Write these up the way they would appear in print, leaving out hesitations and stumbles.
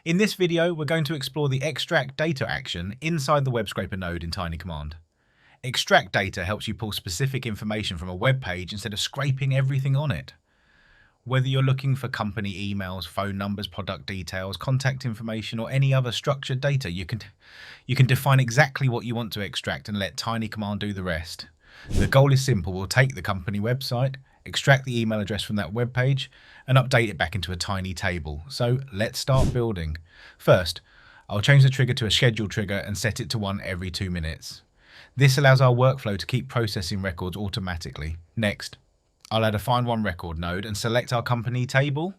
In this video, we're going to explore the extract data action inside the web scraper node in TinyCommand. Extract data helps you pull specific information from a web page instead of scraping everything on it. Whether you're looking for company emails, phone numbers, product details, contact information, or any other structured data, you can define exactly what you want to extract and let TinyCommand do the rest. The goal is simple. We'll take the company website, extract the email address from that web page, and update it back into a tiny table. So let's start building. First, I'll change the trigger to a schedule trigger and set it to one every 2 minutes. This allows our workflow to keep processing records automatically. Next, I'll add a find one record node and select our company table.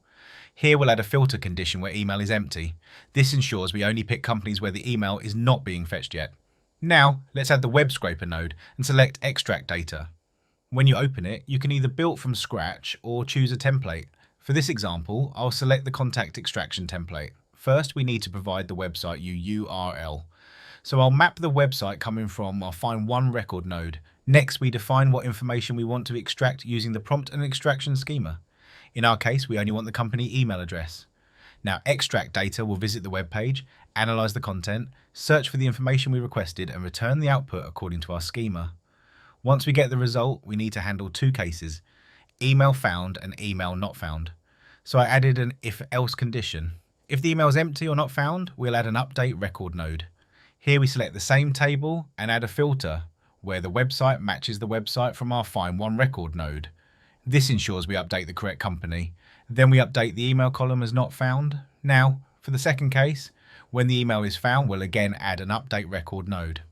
Here we'll add a filter condition where email is empty. This ensures we only pick companies where the email is not being fetched yet. Now, let's add the web scraper node and select extract data. When you open it, you can either build from scratch or choose a template. For this example, I'll select the contact extraction template. First, we need to provide the website URL. So I'll map the website coming from our find one record node. Next, we define what information we want to extract using the prompt and extraction schema. In our case, we only want the company email address. Now, extract data will visit the web page, analyze the content, search for the information we requested, and return the output according to our schema. Once we get the result, we need to handle two cases: email found and email not found. So I added an if-else condition. If the email is empty or not found, we'll add an update record node. Here we select the same table and add a filter where the website matches the website from our find one record node. This ensures we update the correct company. Then we update the email column as not found. Now, for the second case, when the email is found, we'll again add an update record node.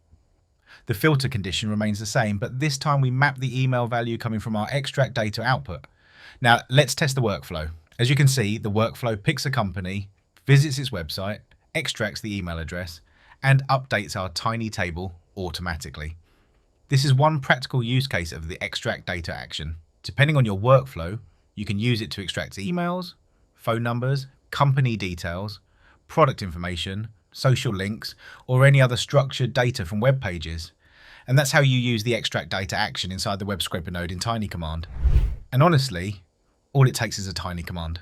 The filter condition remains the same, but this time we map the email value coming from our extract data output. Now, let's test the workflow. As you can see, the workflow picks a company, visits its website, extracts the email address, and updates our tiny table automatically. This is one practical use case of the extract data action. Depending on your workflow, you can use it to extract emails, phone numbers, company details, product information, social links, or any other structured data from web pages. And that's how you use the extract data action inside the web scraper node in TinyCommand. And honestly, all it takes is a tiny command.